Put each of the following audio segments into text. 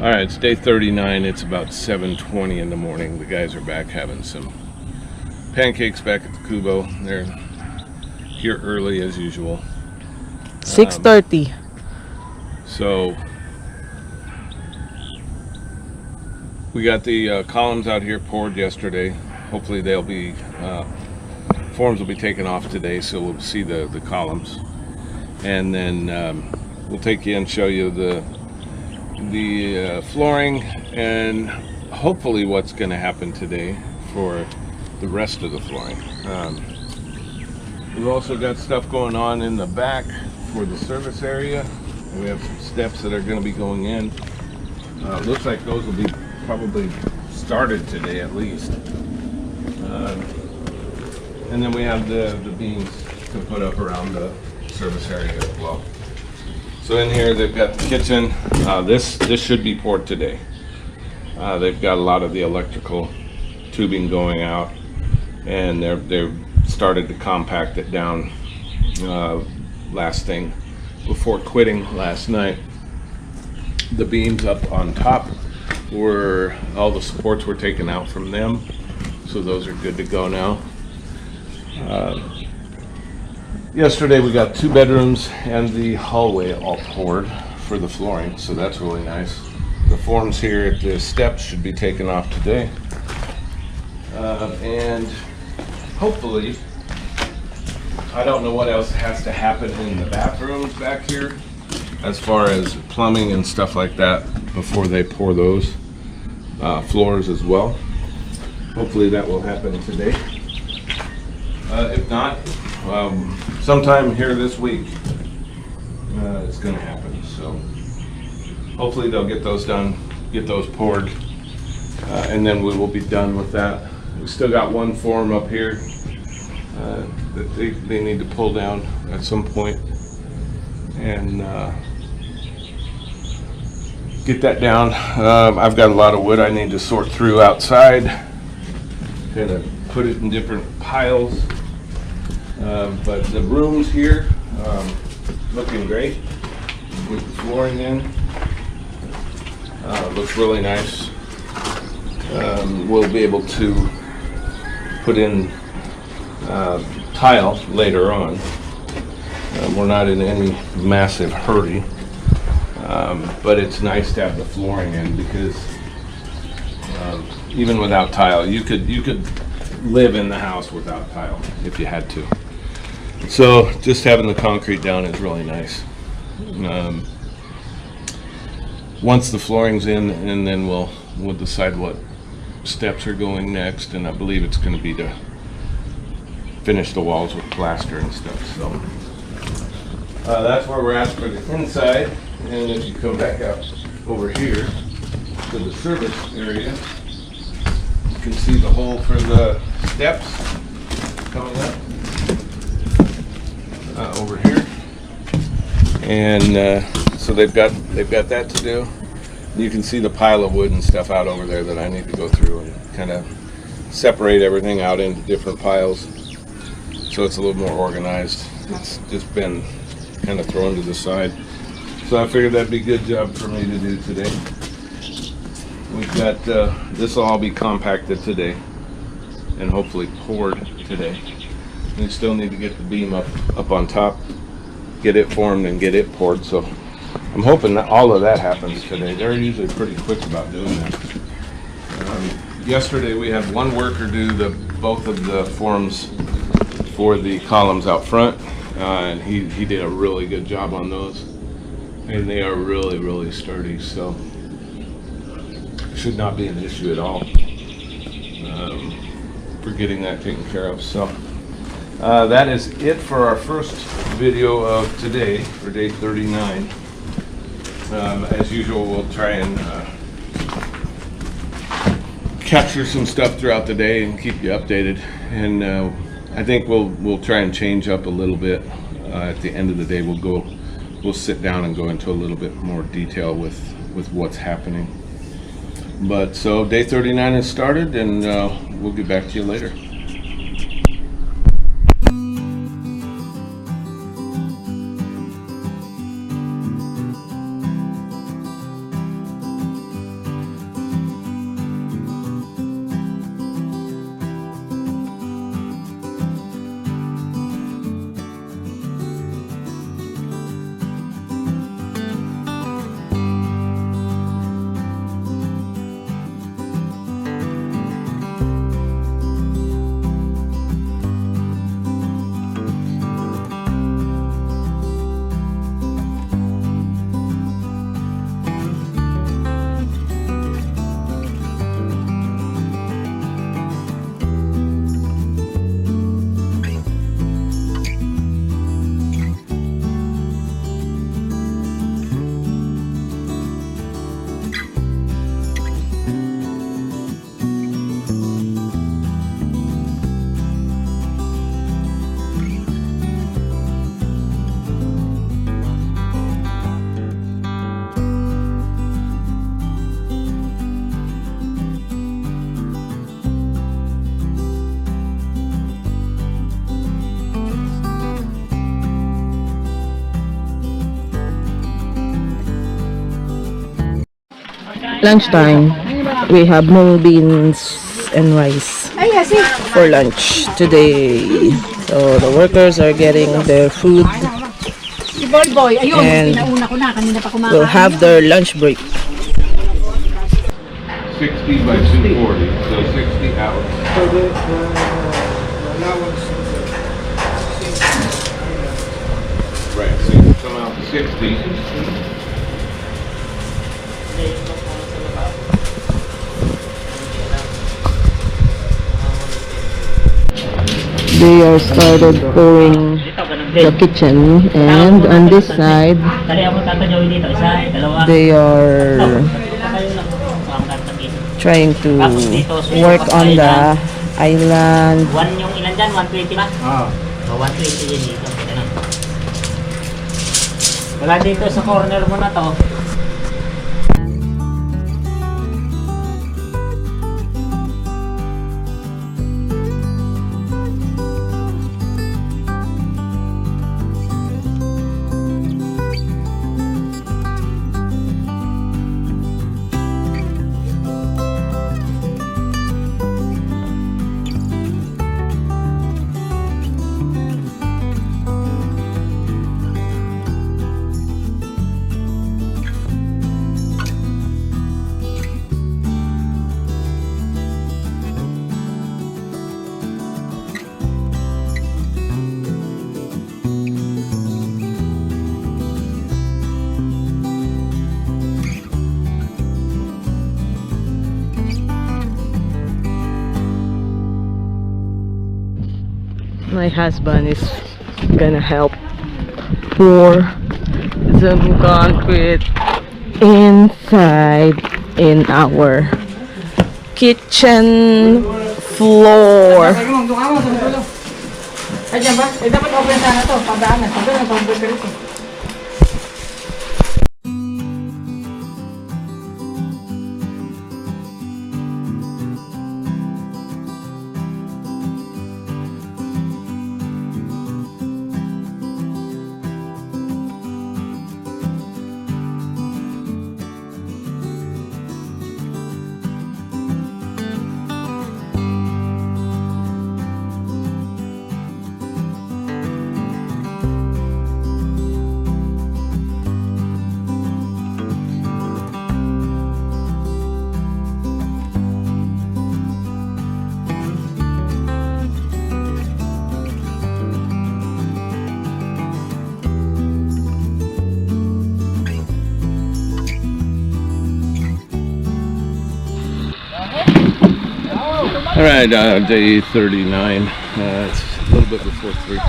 Alright, it's day 39. It's about 7:20 in the morning. The guys are back having some pancakes back at the Kubo. They're here early as usual. 6:30. So we got the columns out here poured yesterday. Hopefully they'll be forms will be taken off today, so we'll see the columns, and then we'll take you and show you the flooring and hopefully what's going to happen today for the rest of the flooring. We've also got stuff going on in the back for the service area. We have some steps that are going to be going in. Looks like those will be probably started today at least. And then we have the beams to put up around the service area as well. So in here they've got the kitchen. This should be poured today. They've got a lot of the electrical tubing going out, and they've started to compact it down last thing before quitting last night. The beams up on top all the supports were taken out from them, so those are good to go now. Yesterday we got 2 bedrooms and the hallway all poured for the flooring, so that's really nice. The forms here at the steps should be taken off today. And hopefully, I don't know what else has to happen in the bathrooms back here as far as plumbing and stuff like that before they pour those floors as well. Hopefully that will happen today. If not, sometime here this week it's going to happen. So hopefully they'll get those done, get those poured, and then we will be done with that. We still got one form up here that they need to pull down at some point and get that down. I've got a lot of wood I need to sort through outside, kind of put it in different piles. But the rooms here, looking great with the flooring in. Looks really nice. We'll be able to put in tile later on. We're not in any massive hurry, but it's nice to have the flooring in because even without tile, you could live in the house without tile if you had to. So just having the concrete down is really nice. Once the flooring's in, and then we'll decide what steps are going next, and I believe it's going to be to finish the walls with plaster and stuff. So that's where we're at for the inside. And if you come back out over here to the service area, you can see the hole for the steps coming up over here, and so they've got that to do. You can see the pile of wood and stuff out over there that I need to go through and kind of separate everything out into different piles so it's a little more organized. It's just been kind of thrown to the side, so I figured that'd be a good job for me to do today. We've got this will all be compacted today and hopefully poured today. We still need to get the beam up on top, get it formed and get it poured, so I'm hoping that all of that happens today. They're usually pretty quick about doing that. Yesterday we had one worker do both of the forms for the columns out front, and he did a really good job on those, and they are really, really sturdy, so should not be an issue at all for getting that taken care of. So that is it for our first video of today for day 39. As usual, we'll try and capture some stuff throughout the day and keep you updated. And I think we'll try and change up a little bit. At the end of the day, we'll sit down and go into a little bit more detail with what's happening. But so day 39 has started, and we'll get back to you later. Lunchtime. We have mung beans and rice for lunch today. So the workers are getting their food and will have their lunch break. 60 by 240, so 60 hours. So the allowance is Right, so you come out 60. They are started pouring the kitchen, and on this side they are trying to work on the island. Yung ilan dyan? 120 ba? Oo. 120 din dito. Ganun. Wala dito sa corner mo na to. My husband is gonna help pour some concrete inside in our kitchen floor. Ay, dyan ba? Eh, dapat open sana to. Pagdaanan. Pagdaanan, open ka rito. All right, day 39. It's a little bit before 3,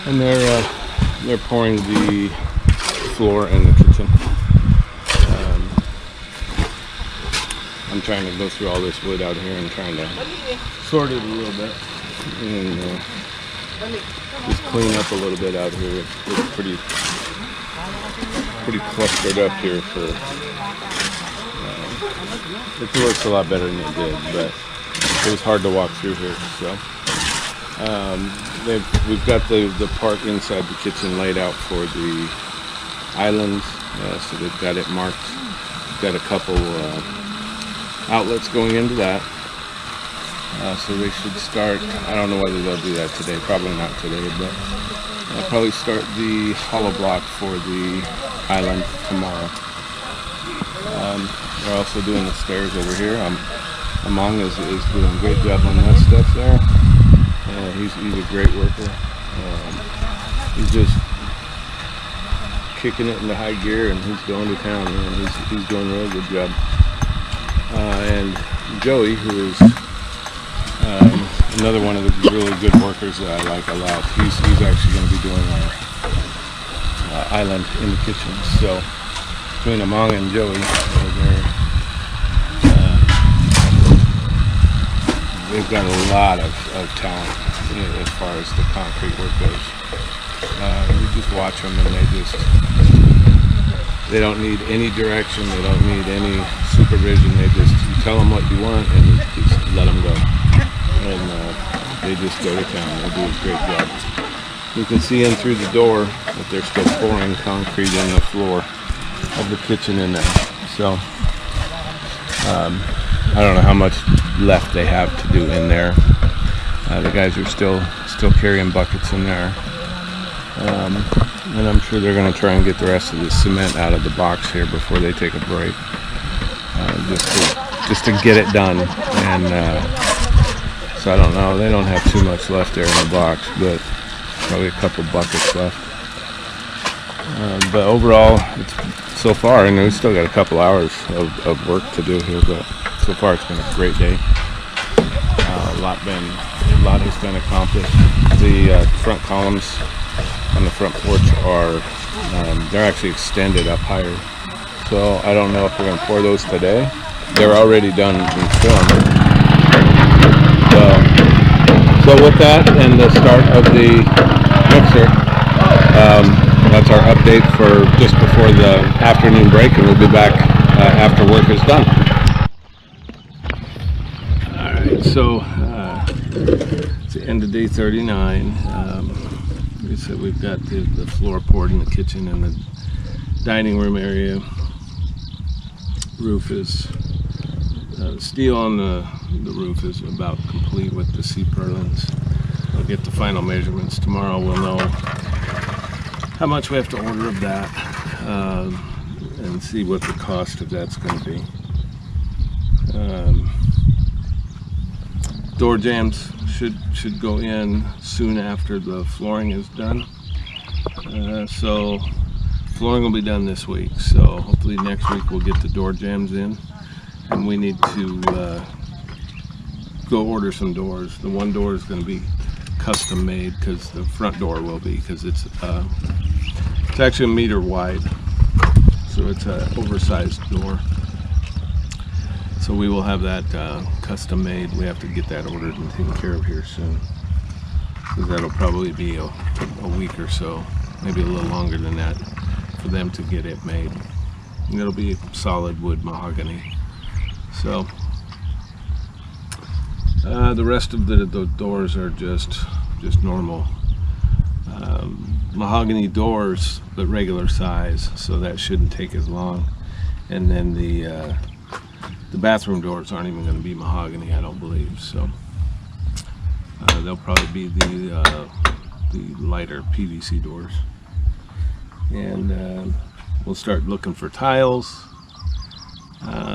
and they're pouring the floor in the kitchen. I'm trying to go through all this wood out here and trying to sort it a little bit and just clean up a little bit out here. It's pretty clustered up here for. It looks a lot better than it did, but it was hard to walk through here. So we've got the part inside the kitchen laid out for the islands, so they've got it marked. We've got a couple outlets going into that, so they should start. I don't know whether they'll do that today. Probably not today, but they'll probably start the hollow block for the island tomorrow. They're also doing the stairs over here. Among is doing a great job on that stuff there. He's a great worker. He's just kicking it into high gear, and he's going to town. Man. He's doing a really good job. And Joey, who is another one of the really good workers that I like a lot, he's actually going to be doing our island in the kitchen. So between Among and Joey, they've got a lot of talent as far as the concrete work goes. You just watch them, and they don't need any direction. They don't need any supervision. You tell them what you want, and you just let them go. And they just go to town. They do a great job. You can see in through the door that they're still pouring concrete in the floor of the kitchen in there. So I don't know how much left they have to do in there. The guys are still carrying buckets in there, and I'm sure they're going to try and get the rest of the cement out of the box here before they take a break, just to get it done. And so I don't know. They don't have too much left there in the box, but probably a couple buckets left. But overall, so far, and we've still got a couple hours of work to do here, but so far it's been a great day. A lot has been accomplished. The front columns on the front porch are they're actually extended up higher. So I don't know if we're going to pour those today. They're already done in film. So with that and the start of the mixer, that's our update for just before the afternoon break, and we'll be back after work is done. Alright, so it's the end of day 39. Like I said, we've got the floor poured in the kitchen and the dining room area. Roof is steel on the roof is about complete with the C-purlins. I'll get the final measurements tomorrow. We'll know how much we have to order of that, and see what the cost of that's going to be. Door jambs should go in soon after the flooring is done. So flooring will be done this week. So hopefully next week we'll get the door jambs in, and we need to go order some doors. The one door is going to be custom made, because the front door will be, because it's actually 1 meter wide, so it's an oversized door. So we will have that custom made. We have to get that ordered and taken care of here soon, because that'll probably be a week or so, maybe a little longer than that, for them to get it made. And it'll be solid wood mahogany. So the rest of the doors are just normal mahogany doors, but regular size, so that shouldn't take as long. And then the bathroom doors aren't even going to be mahogany, I don't believe. So they'll probably be the lighter PVC doors. And we'll start looking for tiles,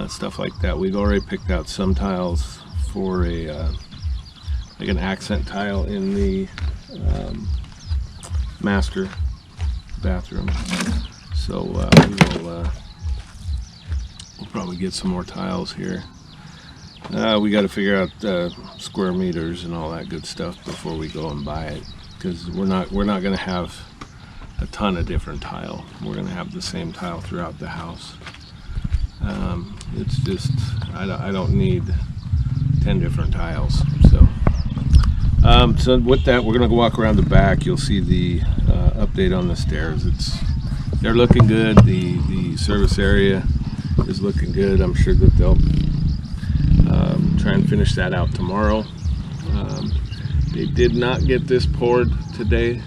stuff like that. We've already picked out some tiles for like an accent tile in the master bathroom. So we'll probably get some more tiles here. We got to figure out square meters and all that good stuff before we go and buy it, because we're not going to have a ton of different tile. We're going to have the same tile throughout the house. It's just I don't need 10 different tiles. So with that, we're going to walk around the back. You'll see the update on the stairs. They're looking good. The service area is looking good. I'm sure that they'll try and finish that out tomorrow. They did not get this poured today,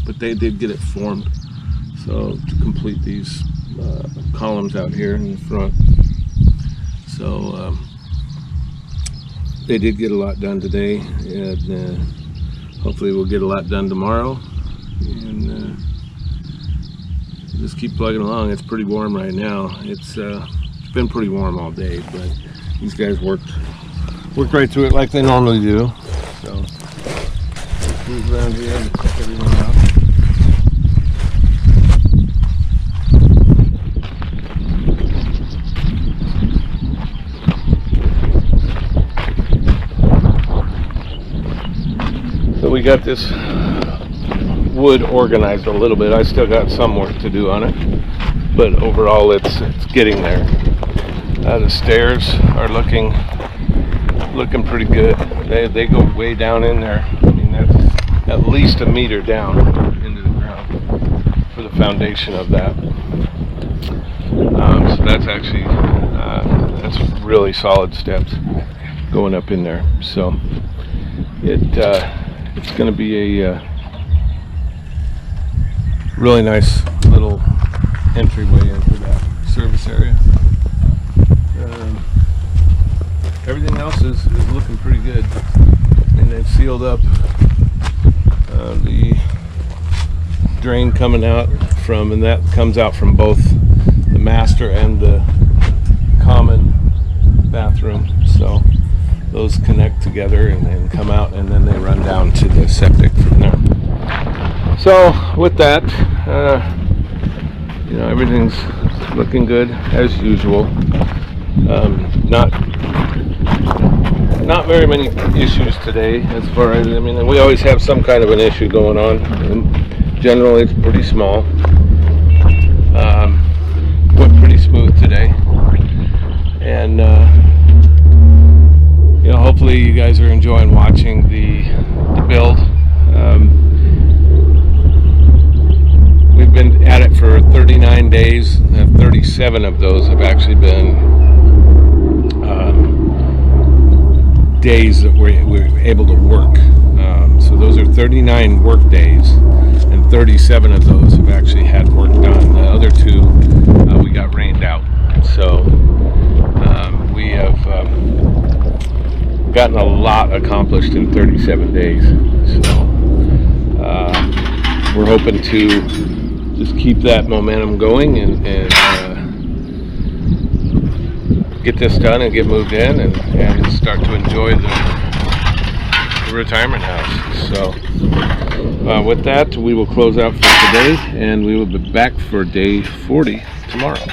but they did get it formed. So to complete these columns out here in the front. So they did get a lot done today, and hopefully we'll get a lot done tomorrow. And just keep plugging along. It's pretty warm right now. It's been pretty warm all day, but these guys worked right through it like they normally do. So move around here and check everything out. So we got this wood organized a little bit. I still got some work to do on it, but overall it's getting there. The stairs are looking pretty good. They go way down in there. I mean, that's at least 1 meter down into the ground for the foundation of that. So that's actually that's really solid steps going up in there. So it's going to be a really nice little entryway into that. service area. Everything else is looking pretty good. And they've sealed up the drain coming out from, and that comes out from both the master and the common bathroom. So those connect together and come out, and then they run down to the septic from there. So with that, everything's looking good as usual. Not very many issues today as far as, we always have some kind of an issue going on. And generally it's pretty small. Went pretty smooth today. And hopefully you guys are enjoying watching the build. We've been at it for 39 days. 37 of those have actually been days that we're able to work. So those are 39 work days, and 37 of those have actually had work done. The other two, we got rained out. So we have gotten a lot accomplished in 37 days. So we're hoping to just keep that momentum going and get this done and get moved in and start to enjoy the retirement house. So with that, we will close out for today, and we will be back for day 40 tomorrow.